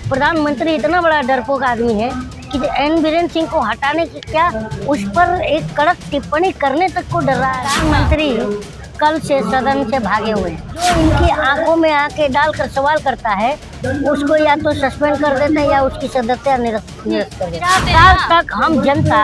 प्रधानमंत्री इतना बड़ा डरपोक आदमी है कि एन बीरेन सिंह को हटाने की क्या उस पर एक कड़क टिप्पणी करने तक को डर रहा है। प्रधानमंत्री कल से सदन से भागे हुए हैं। जो इनकी आंखों में आंखें डालकर सवाल करता है उसको या तो सस्पेंड कर देते हैं या उसकी सदस्यता निरस्त कर देते हैं। 4 साल तक हम जनता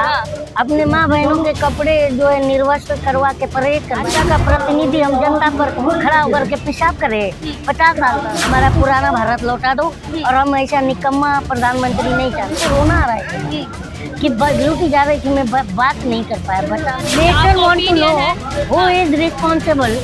अपने माँ बहनों के कपड़े जो है निर्वस्त्र करवा के परेड कर का प्रतिनिधि हम जनता पर खड़ा होकर के पेशाब करे। 50 साल तक हमारा पुराना भारत लौटा दो और हम ऐसा निकम्मा प्रधानमंत्री नहीं चाहते। रोना आ रहा है कि ड्यूटी जा रही थी, मैं बात नहीं कर पाया। बता nation want to know who is responsible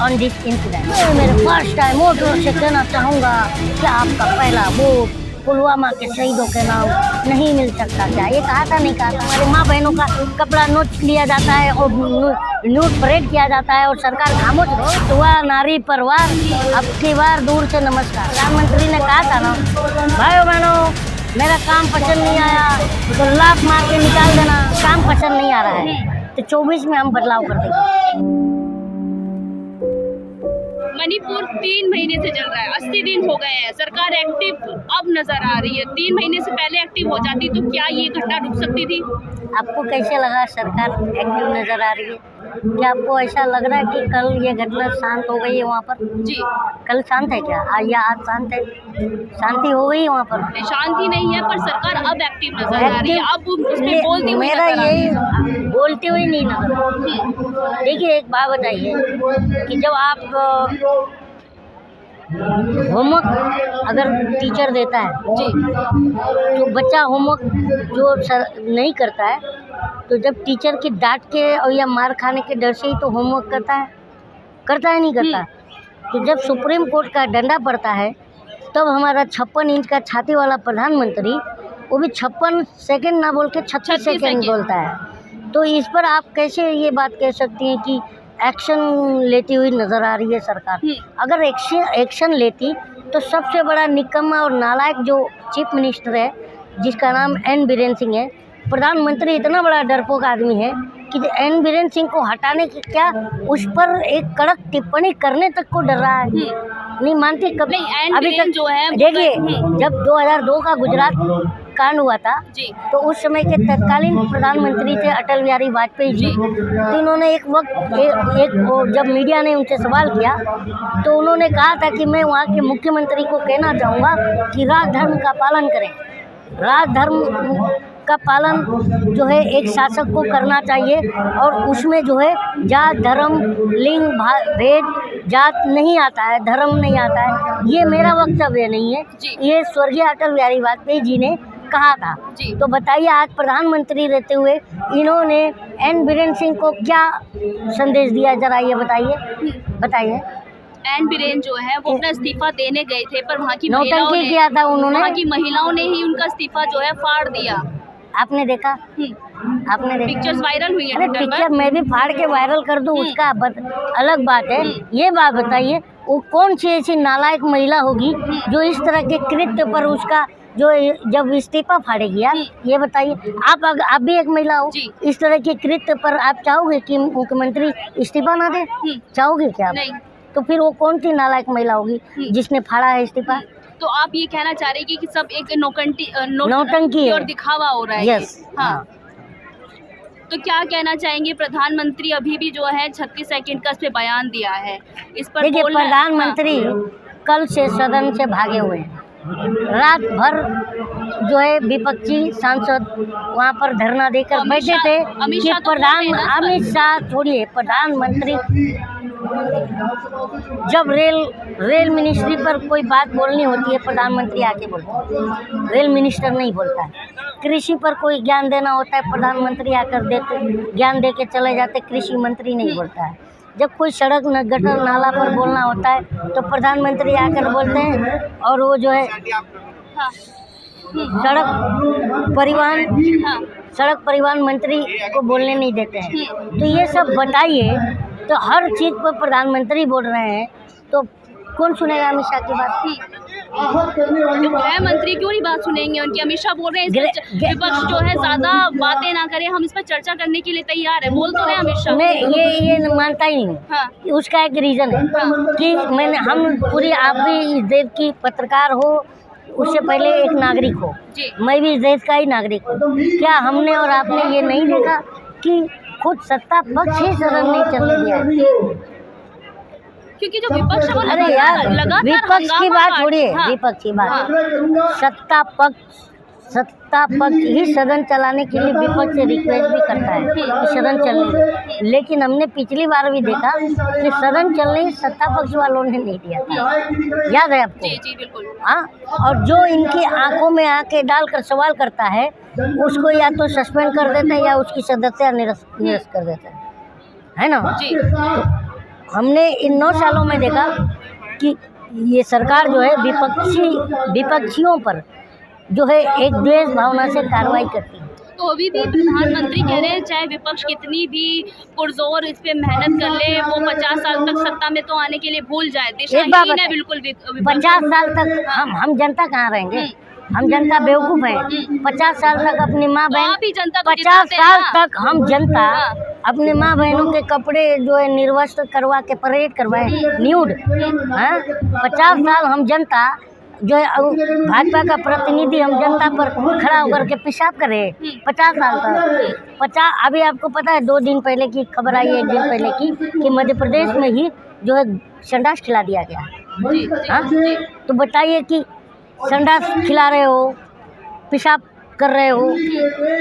on this incident. मेरे फर्स्ट टाइम मोटर से कहना चाहूँगा कि आपका पहला वोट पुलवामा के शहीदों के नाम नहीं मिल सकता क्या? ये कहा था नहीं कहा था? हमारे माँ बहनों का कपड़ा नोच लिया जाता है और लूट परेड किया जाता है और सरकार खामोश रहो। हुआ नारी परवार अब की बार दूर से नमस्कार। प्रधानमंत्री ने कहा था ना, भाइयों बहनों मेरा काम पसंद नहीं आया तो लात मार के निकाल देना। काम पसंद नहीं आ रहा है तो 24 में हम बदलाव कर देंगे। मणिपुर 3 महीने से चल रहा है, 80 दिन हो गए हैं। सरकार एक्टिव अब नजर आ रही है। 3 महीने से पहले एक्टिव हो जाती तो क्या ये घटना रुक सकती थी? आपको कैसे लगा सरकार एक्टिव नजर आ रही है? क्या आपको ऐसा लग रहा है कि कल ये घटना शांत हो गई है वहाँ पर? जी, कल शांत है क्या? या आज शांत है? शांति हो गई वहाँ पर? शांति नहीं है पर सरकार अब एक्टिव नजर आ रही है। अब उसमें बोलती हुई मेरा नजर आ रही है। यही बोलते हुए नहीं नजर। देखिए एक बात बताइए कि जब आप होमवर्क अगर टीचर देता है जी, तो बच्चा होमवर्क जो नहीं करता है तो जब टीचर की डांट के और या मार खाने के डर से ही तो होमवर्क करता है नहीं करता। तो जब सुप्रीम कोर्ट का डंडा पड़ता है तब हमारा 56 इंच का छाती वाला प्रधानमंत्री वो भी 56 सेकंड ना बोल के 36 सेकंड बोलता है। तो इस पर आप कैसे ये बात कह सकती हैं कि एक्शन लेती हुई नज़र आ रही है सरकार? अगर एक्शन लेती तो सबसे बड़ा निकम्मा और नालायक जो चीफ मिनिस्टर है जिसका नाम एन बीरेन सिंह है, प्रधानमंत्री इतना बड़ा डरपोक आदमी है कि एन बीरेन सिंह को हटाने की क्या उस पर एक कड़क टिप्पणी करने तक को डर रहा है। नहीं मानती कभी अभी तक जो है। देखिए जब 2002 का गुजरात कांड हुआ था जी, तो उस समय के तत्कालीन प्रधानमंत्री थे अटल बिहारी वाजपेयी जी। तो इन्होंने एक वक्त जब मीडिया ने उनसे सवाल किया तो उन्होंने कहा था कि मैं वहाँ के मुख्यमंत्री को कहना चाहूँगा कि राजधर्म का पालन करें। राजधर्म का पालन जो है एक शासक को करना चाहिए और उसमें जो है जात धर्म लिंग भेद जात नहीं आता है, धर्म नहीं आता है। ये मेरा वक्तव्य नहीं है, ये स्वर्गीय अटल बिहारी वाजपेयी जी ने कहा था। तो बताइए आज प्रधानमंत्री रहते हुए इन्होंने एन बीरेन सिंह को क्या संदेश दिया, जरा ये बताइए। एन बीरेन जो है वो अपना इस्तीफा देने गए थे पर वहाँ की नौटंकी किया था उन्होंने। वहाँ की महिलाओं ने ही उनका इस्तीफा जो है फाड़ दिया। आपने देखा? पिक्चर्स वायरल हुई है। अरे पिक्चर मैं भी फाड़ के वायरल कर दूं उसका अलग बात है। ये बात बताइए वो कौन सी ऐसी नालायक महिला होगी जो इस तरह के कृत्य पर उसका जो जब इस्तीफा फाड़ेगी? ये बताइए। आप भी एक महिला हो, इस तरह के कृत्य पर आप चाहोगे कि मुख्यमंत्री इस्तीफा ना दे? चाहोगे क्या? नहीं। तो फिर वो कौन सी नालायक महिला होगी जिसने फाड़ा है इस्तीफा? तो आप ये कहना चाह रहे हैं कि सब एक नौटंकी और दिखावा हो रहा है? यस। हाँ। तो क्या कहना चाहेंगे? प्रधानमंत्री अभी भी जो है 36 सेकंड का इस पे बयान दिया है, इस पर देखिए प्रधानमंत्री कल से सदन से भागे हुए हैं। रात भर जो है विपक्षी सांसद वहाँ पर धरना देकर बैठे थे कि अमित शाह छोड़िए, प्रधानमंत्री जब रेल मिनिस्ट्री पर कोई बात बोलनी होती है प्रधानमंत्री आके बोलता है, रेल मिनिस्टर नहीं बोलता है। कृषि पर कोई ज्ञान देना होता है प्रधानमंत्री आकर ज्ञान दे के चले जाते, कृषि मंत्री नहीं बोलता है। जब कोई सड़क गटर नाला पर बोलना होता है तो प्रधानमंत्री आकर बोलते हैं और वो जो है सड़क परिवहन मंत्री को बोलने नहीं देते हैं। तो ये सब बताइए, तो हर चीज़ पर प्रधानमंत्री बोल रहे हैं तो कौन सुनेगा अमित शाह की बात? गृह मंत्री क्यों नहीं बात सुनेंगे उनकी? अमित शाह बोल रहे हैं विपक्ष जो है ज्यादा बातें ना करे, हम इस पर चर्चा करने के लिए तैयार है, बोल तो रहे अमित शाह। मैं ये मानता ही नहीं। हाँ। उसका एक रीज़न है कि हम पूरी आप भी इस देश की पत्रकार हो, उससे पहले एक नागरिक हो, जी मैं भी इस देश का ही नागरिक हूँ। क्या हमने और आपने ये नहीं देखा कि खुद सत्ता पक्ष ही सदन नहीं चलने दिया है? क्योंकि जो विपक्ष है वो अरे यार, लगातार विपक्ष की हंगामा बात कर- छोड़िए, हाँ, विपक्ष की बात, सत्ता पक्ष ही सदन चलाने के लिए विपक्ष से रिक्वेस्ट भी करता है कि सदन चलने दो। लेकिन हमने पिछली बार भी देखा कि सदन चलने सत्ता पक्ष वालों ने नहीं दिया था, याद है आपको? जी जी बिल्कुल। हाँ, और जो इनकी आंखों में आंखें डालकर सवाल करता है उसको या तो सस्पेंड कर देते हैं या उसकी सदस्यता निरस्त कर देते हैं, है ना? जी हमने इन 9 सालों में देखा कि ये सरकार जो है विपक्षियों पर जो है एक द्वेष भावना से कार्रवाई करती है। तो अभी भी प्रधानमंत्री कह रहे हैं चाहे विपक्ष कितनी भी पुरजोर इस पे मेहनत कर ले, वो 50 साल तक सत्ता में तो आने के लिए भूल जाए। दिशाहीन है बिल्कुल विपक्ष। 50 साल तक हम जनता कहाँ रहेंगे? हम जनता बेवकूफ़ है। 50 साल तक अपनी माँ तो बहन आप ही जनता को 50 जिताते हैं साल ना। तक हम जनता अपने माँ बहनों के कपड़े जो है निर्वस्त्र करवा के परेड करवाए, न्यूड। हाँ, 50 साल हम जनता जो है भाजपा का प्रतिनिधि हम जनता पर खड़ा होकर के पेशाब करे 50 साल तक। अभी आपको पता है 2 दिन पहले की खबर आई है, 1 दिन पहले की, कि मध्य प्रदेश में ही जो है संडास खिला दिया गया। जी, हाँ, जी, तो बताइए कि संडास खिला रहे हो, पेशाब कर रहे हो,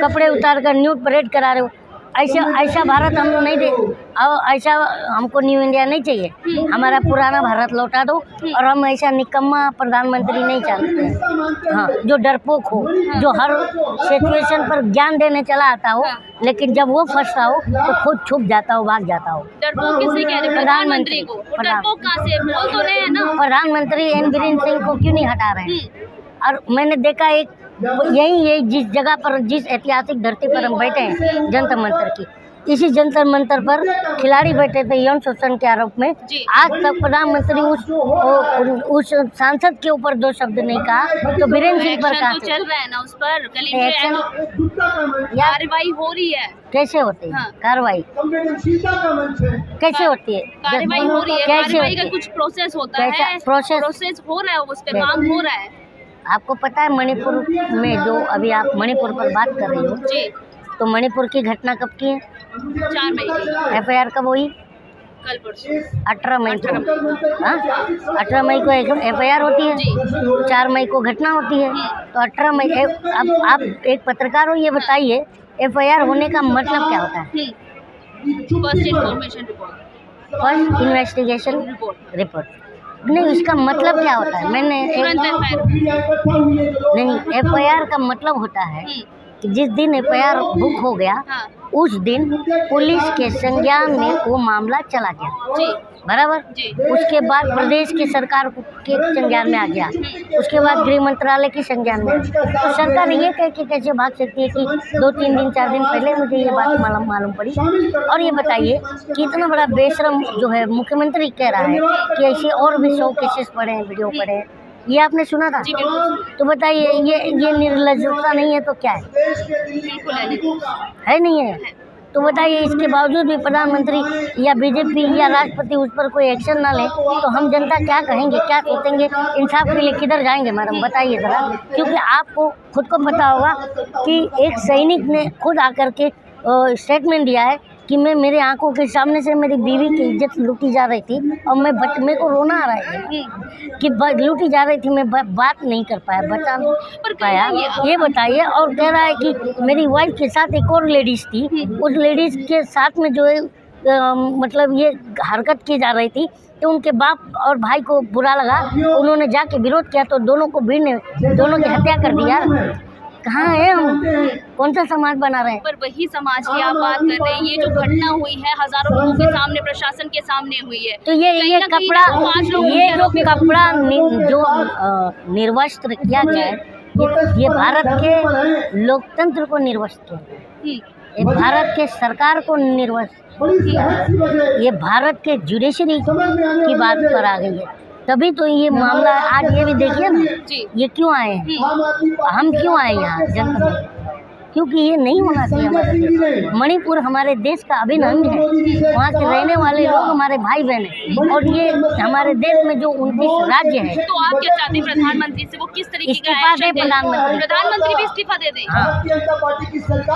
कपड़े उतार कर न्यूड परेड करा रहे हो। ऐसा भारत हम नहीं दे, और ऐसा हमको न्यू इंडिया नहीं चाहिए। हमारा पुराना भारत लौटा दो, और हम ऐसा निकम्मा प्रधानमंत्री नहीं चाहते हैं। हाँ, जो डरपोक हो, जो हर सिचुएशन पर ज्ञान देने चला आता हो, लेकिन जब वो फंसता हो तो खुद छुप जाता हो, भाग जाता हो। डरपोक किसे कह रहे हैं? प्रधानमंत्री को। वो डरपोक कहाँ से? बोल तो रहे हैं ना। प्रधानमंत्री एन बीरेन सिंह को क्यों नहीं हटा रहे हैं? और मैंने देखा एक यही जिस जगह पर, जिस ऐतिहासिक धरती पर हम बैठे हैं, जंतर मंतर की, इसी जंतर मंतर पर खिलाड़ी बैठे थे यौन शोषण के आरोप में। आज तक प्रधानमंत्री उस सांसद के ऊपर 2 शब्द नहीं कहा, तो बीरेन सिंह पर कहा चल रहा है ना उस पर एक्शन कार्रवाई हो रही है। कैसे होती है कार्रवाई? कैसे होती है कार्रवाई हो रही है? कैसे कार्रवाई का होती है? कुछ प्रोसेस होता है, प्रोसेस हो रहा है, उस पर काम हो रहा है। आपको पता है मणिपुर में, जो अभी आप मणिपुर पर बात कर रही हो, जी, तो मणिपुर की घटना कब की है? 4 मई की। FIR कब हुई? कल परसों 18 मई को। हाँ, 18 मई को FIR होती है, 4 मई को घटना होती है। तो 18 मई, अब आप एक पत्रकार हो, ये बताइए FIR होने का मतलब क्या होता है? First information report, first investigation report. नहीं, इसका मतलब क्या होता है? मैंने नहीं, FIR का मतलब होता है कि जिस दिन FIR बुक हो गया, हाँ, उस दिन पुलिस के संज्ञान में वो मामला चला गया। जी, बराबर। जी। उसके बाद प्रदेश की सरकार के संज्ञान में आ गया, उसके बाद गृह मंत्रालय की संज्ञान में। तो सरकार ये कह के कैसे भाग सकती है कि 2-3 दिन 4 दिन पहले मुझे ये बात मालूम पड़ी? और ये बताइए कि इतना बड़ा बेशरम जो है मुख्यमंत्री कह रहा है कि ऐसे और भी 100 केसेस पड़े हैं, वीडियो पड़े हैं, ये आपने सुना था? जी बिल्कुल। तो बताइए ये निर्लज्जता नहीं है तो क्या है? बिल्कुल है नहीं है? तो बताइए इसके बावजूद भी प्रधानमंत्री या बीजेपी या राष्ट्रपति उस पर कोई एक्शन ना ले, तो हम जनता क्या कहेंगे, क्या सोचेंगे? इंसाफ के लिए किधर जाएंगे मैडम, बताइए ज़रा। क्योंकि आपको खुद को पता होगा कि एक सैनिक ने खुद आकर के स्टेटमेंट दिया है कि मेरे आंखों के सामने से मेरी बीवी की इज्जत लूटी जा रही थी, और मेरे को रोना आ रहा है कि लूटी जा रही थी, मैं बात नहीं कर पाया, बचा नहीं पाया। ये बताइए। और कह रहा है कि मेरी वाइफ के साथ एक और लेडीज़ थी, उस लेडीज़ के साथ में जो है मतलब ये हरकत की जा रही थी, तो उनके बाप और भाई को बुरा लगा, उन्होंने जाके विरोध किया, तो दोनों की हत्या कर दिया। कहाँ है हम? कौन सा समाज बना रहे हैं? पर वही समाज की आप बात कर रहे हैं। ये जो घटना हुई है हजारों लोगों के सामने, प्रशासन के सामने हुई है, तो ये कपड़ा, ये जो कपड़ा जो निर्वस्त्र किया गया है, ये भारत के लोकतंत्र को निर्वस्त्र किया, ये भारत के सरकार को निर्वस्त्र किया, ये भारत के जुडिशरी की बात पर आ गई है। तभी तो ये मामला आज ये भी देखिए ना, ये क्यों आए हैं, हम क्यों आए यहाँ जनता? क्योंकि ये नहीं होना चाहिए हमारे देश। मणिपुर हमारे देश का अभिन्न अंग है, वहाँ के रहने वाले लोग हमारे भाई बहन हैं, और ये हमारे देश में जो 29 राज्य है। तो आप क्या चाहते हैं प्रधानमंत्री से, वो किस तरीके का इस्तीफा दे एक्शन प्रधानमंत्री। प्रधानमंत्री भी इस्तीफा दे दें? हाँ,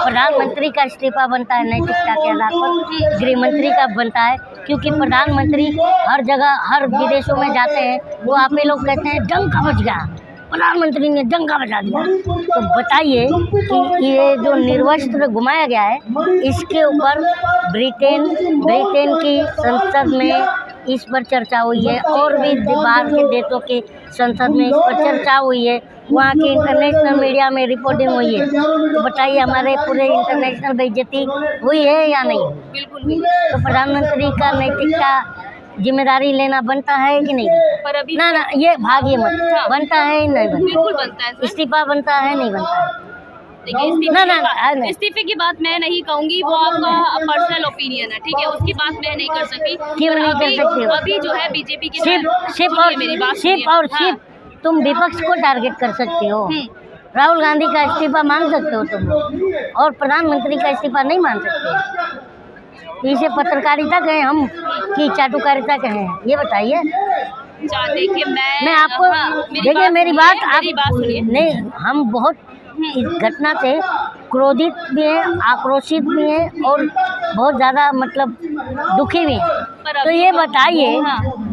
प्रधानमंत्री का इस्तीफा बनता है नैतिकता के आधार पर, गृह मंत्री का बनता है, क्योंकि प्रधानमंत्री हर जगह हर विदेशों में जाते हैं, वो आप ही लोग कहते हैं डंका बज गया, प्रधानमंत्री ने डंका बजा दिया। तो बताइए कि ये जो निर्वस्त्र घुमाया गया है, इसके ऊपर ब्रिटेन की संसद में इस पर चर्चा हुई है, और भी बाहर के देशों की संसद में इस पर चर्चा हुई है, वहाँ की इंटरनेशनल मीडिया में रिपोर्टिंग हुई है। तो बताइए हमारे पूरे इंटरनेशनल बेइज्जती हुई है या नहीं? बिल्कुल भी। तो प्रधानमंत्री का नैतिकता जिम्मेदारी लेना बनता है कि नहीं? पर अभी ना ये भागिए मत, बनता है नहीं बनता? बिल्कुल बनता है सर। इस्तीफा बनता है नहीं बनता है? देखिए इस्तीफे की बात मैं नहीं कहूँगी, वो आपका पर्सनल ओपिनियन है, ठीक है, उसकी बात मैं नहीं कर सकती। क्यों नहीं कर सकते हो? अभी जो है बीजेपी की सिर्फ तुम विपक्ष को टारगेट कर सकते हो। राहुल गांधी का इस्तीफा मांग सकते हो तुम, और प्रधानमंत्री का इस्तीफा नहीं मांग सकते। इसे पत्रकारिता कहें हम कि चाटुकारिता कहें, ये बताइए। देखिए मैं आपको देखिए मेरी बात सुनिए। नहीं, हम बहुत इस घटना से क्रोधित भी हैं, आक्रोशित भी हैं, और बहुत ज़्यादा मतलब दुखी भी हैं। तो ये बताइए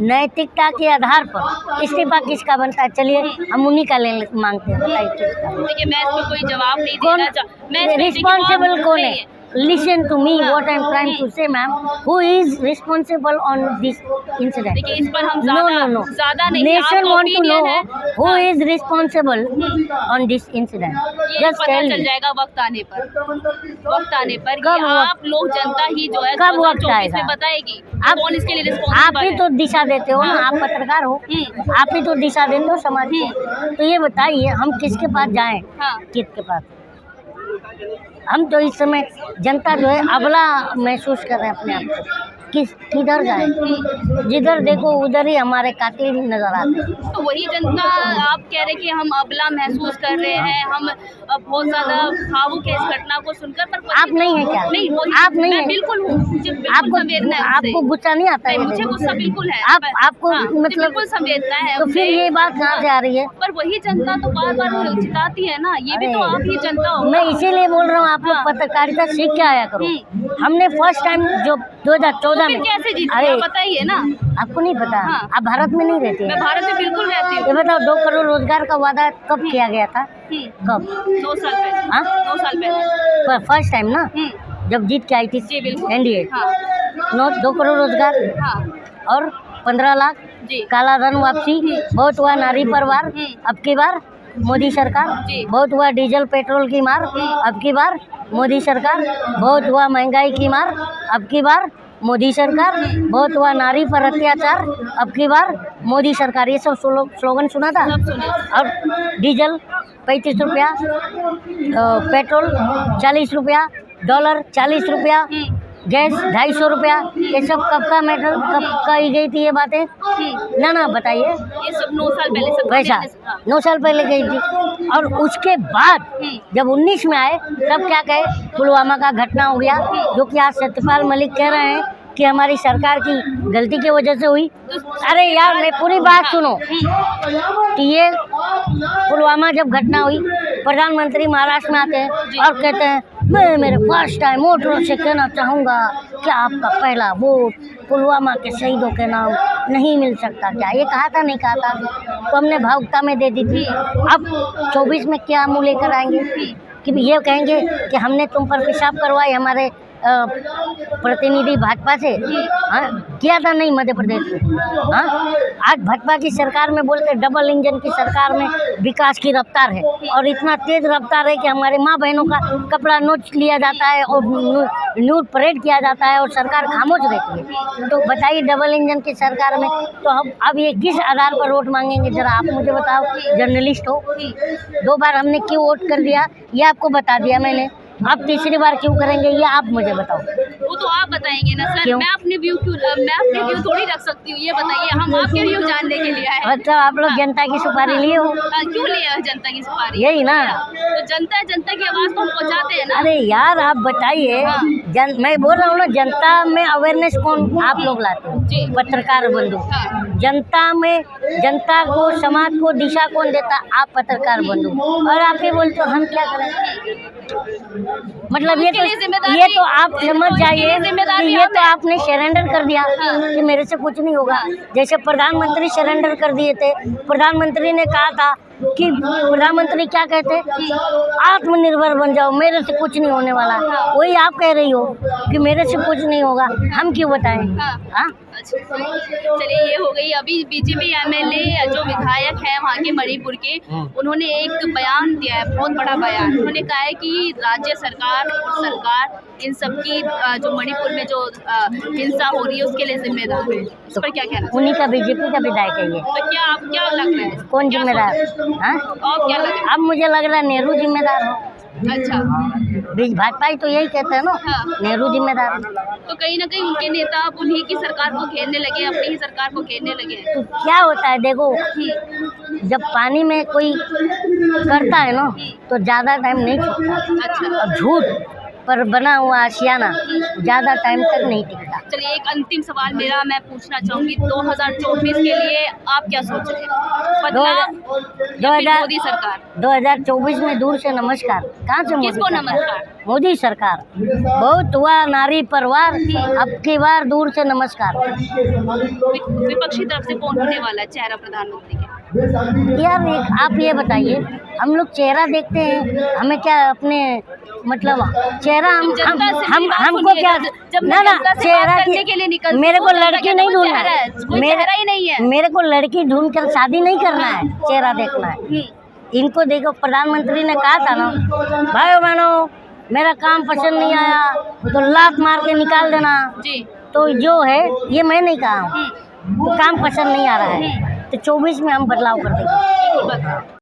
नैतिकता के आधार पर इस्तीफा किसका बनता है? चलिए हम उन्हीं का ले मांगते हैं, बताइए किसका? देखिए मैं इसको कोई जवाब नहीं देना चाहती। रिस्पॉन्सिबल कौन है? Listen to me, what I am trying to say, ma'am. Who is responsible on this incident? देखिए इस पर हम No. ज़्यादा नहीं। Nation want to know who is responsible on this incident. ये Just पता tell चल me. जाएगा वक्त आने पर। कब आप लोग जनता ही जो है कब वक्त 2024 आएगा? में बताएगी आप कौन इसके लिए आप रिस्पॉन्सिबल ही है। तो दिशा देते हो ना, आप पत्रकार हो, आप ही तो दिशा देते हो समाज को। तो ये बताइए हम किसके पास जाएं? हाँ। किसके पास? हम तो इस समय जनता जो है अबला महसूस कर रहे हैं अपने आप को, किधर जाए? जिधर देखो उधर ही हमारे कातिल नजर आते हैं। तो वही जनता आप कह रहे कि हम अबला महसूस कर रहे हैं, हम बहुत ज्यादा भावुक है इस घटना को सुनकर। पर आप नहीं है क्या? नहीं, आप नहीं है? बिल्कुल हूँ, मुझे बिल्कुल संवेदना है उससे। आपको गुस्सा नहीं आता है? मुझे गुस्सा बिल्कुल है। आपको मुझे मतलब बिल्कुल संवेदना है। तो फिर ये बात कहाँ से आ रही है? पर वही जनता तो बार बार चिताती है ना, ये भी तो आप ही जनता हो। मैं इसीलिए बोल रहा हूँ आप लोग पत्रकारिता सीख के आया करो। हमने फर्स्ट टाइम जो 2014 में कैसे जीते बताइए ना? आपको नहीं पता? आप भारत में नहीं रहते? मैं भारत में बिल्कुल रहती हूँ। ये बताओ 2 करोड़ रोजगार का वादा कब किया गया था? कब? 2 साल पहले। 2 साल पहले फर्स्ट टाइम ना, जब जीत के आई थी एनडीए। 2 करोड़ रोजगार और 15 लाख काला धन वापसी, बहुत हुआ नारी परिवार। अब की बार मोदी सरकार, बहुत हुआ डीजल पेट्रोल की मार। अब की बार मोदी सरकार, बहुत हुआ महंगाई की मार। अब की बार मोदी सरकार, बहुत हुआ नारी पर अत्याचार। अब की बार मोदी सरकार। ये सब स्लोगन सुना था। और डीजल 35 रुपया, पेट्रोल 40 रुपया, डॉलर 40 रुपया, गैस 250 रुपया। ये सब कब का मैटर, कब कही गई थी ये बातें? ना बताइए। ये सब 9 साल पहले सब वैसा 9 साल पहले गई थी। और उसके बाद जब 19 में आए तब क्या कहे? पुलवामा का घटना हो गया, जो कि आज सत्यपाल मलिक कह रहे हैं कि हमारी सरकार की गलती की वजह से हुई। अरे यार मैं पूरी बात सुनो कि ये पुलवामा जब घटना हुई, प्रधानमंत्री महाराष्ट्र में आते हैं और कहते हैं मैं मेरे फर्स्ट टाइम वोटरों से कहना चाहूँगा कि आपका पहला वोट पुलवामा के शहीदों के नाम नहीं मिल सकता क्या? ये कहा था नहीं कहा था? तो हमने भावुकता में दे दी थी। अब 24 में क्या मुँह लेकर आएंगे कि ये कहेंगे कि हमने तुम पर पेशाब करवाई हमारे प्रतिनिधि भाजपा से? किया था नहीं मध्य प्रदेश में? आज भाजपा की सरकार में बोलते डबल इंजन की सरकार में विकास की रफ्तार है, और इतना तेज रफ्तार है कि हमारे माँ बहनों का कपड़ा नोच लिया जाता है और न्यूड परेड किया जाता है और सरकार खामोश रहती है। तो बताइए डबल इंजन की सरकार में तो हम अब ये किस आधार पर वोट मांगेंगे? जरा आप मुझे बताओ, जर्नलिस्ट हो। 2 बार हमने क्यों वोट कर दिया ये आपको बता दिया मैंने, अब तीसरी बार क्यों करेंगे ये आप मुझे बताओ। वो तो आप बताएंगे ना सर। क्यों? मैं अपने व्यू थोड़ी रख सकती हूँ, ये बताइए। हम आपके व्यू जानने के लिए आए हैं। अच्छा, आप लोग जनता की सुपारी लिए हो? क्यों लिया है जनता की सुपारी? यही ना। तो जनता की आवाज तो हम पहुँचाते हैं ना। अरे यार, आप बताइए। हाँ। मैं बोल रहा हूँ ना, जनता में अवेयरनेस कौन आप लोग लाते जी। हो? पत्रकार बंधु। हाँ। जनता में, जनता को, समाज को दिशा कौन देता? आप पत्रकार बंधु। और आप ये बोलते हो हम क्या करें? मतलब ये तो आप समझ जाइए कि ये तो आपने सरेंडर कर दिया कि मेरे से कुछ नहीं होगा। जैसे प्रधानमंत्री सरेंडर कर दिए थे। प्रधानमंत्री ने कहा था कि प्रधानमंत्री क्या कहते, आत्मनिर्भर बन जाओ, मेरे से कुछ नहीं होने वाला। वही आप कह रही हो कि मेरे से कुछ नहीं होगा, हम क्यों बताएं? हाँ। चलिए, ये हो गई। अभी बीजेपी एमएलए जो विधायक है वहाँ के मणिपुर के, उन्होंने एक बयान दिया है, बहुत बड़ा बयान। उन्होंने कहा है कि राज्य सरकार और सरकार इन सब की जो मणिपुर में जो हिंसा हो रही है उसके लिए जिम्मेदार है। इस पर क्या कहना? उन्हीं का, बीजेपी का विधायक है ये। तो क्या लग रहा है? कौन जिम्मेदार? हाँ, और क्या लग रहा है? अब मुझे लग रहा है नेहरू जिम्मेदार हो। अच्छा। भाजपा ही तो यही कहते हैं ना। हाँ। नेहरू जिम्मेदार। तो कहीं ना कहीं उनके नेता अब उन्हीं की सरकार को घेरने लगे, अपनी ही सरकार को घेरने लगे हैं। तो क्या होता है देखो, जब पानी में कोई करता है ना तो ज़्यादा टाइम नहीं छोड़ता। अच्छा। और झूठ पर बना हुआ आशियाना ज़्यादा टाइम तक नहीं टिकता। चलिए, एक अंतिम सवाल मेरा मैं पूछना चाहूँगी, 2024 के लिए आप क्या सोच रहे हैं? बदलाव, मोदी सरकार? 2024 में दूर से नमस्कार। कहाँ से? किसको नमस्कार? मोदी सरकार। बहुत हुआ नारी परवार, अब की बार दूर से नमस्कार। विपक्षी तरफ से कौन होने वाला है चेहरा प्रधानमंत्री के? यार आप ये बताइए, हम लोग चेहरा देखते हैं, हमें क्या अपने मतलब चेहरा हमको क्या ना चेहरा के लिए निकल, मेरे को लड़की नहीं ढूंढना है, चेहरा ही नहीं है। मेरे को लड़की ढूंढ कर शादी नहीं करना है, चेहरा देखना है। इनको देखो, प्रधानमंत्री ने कहा था ना, भाइयों बहनों मेरा काम पसंद नहीं आया तो लात मार के निकाल देना जी। तो जो है ये मैं नहीं कहा हूँ, काम पसंद नहीं आ रहा है तो 24 में हम बदलाव कर देंगे।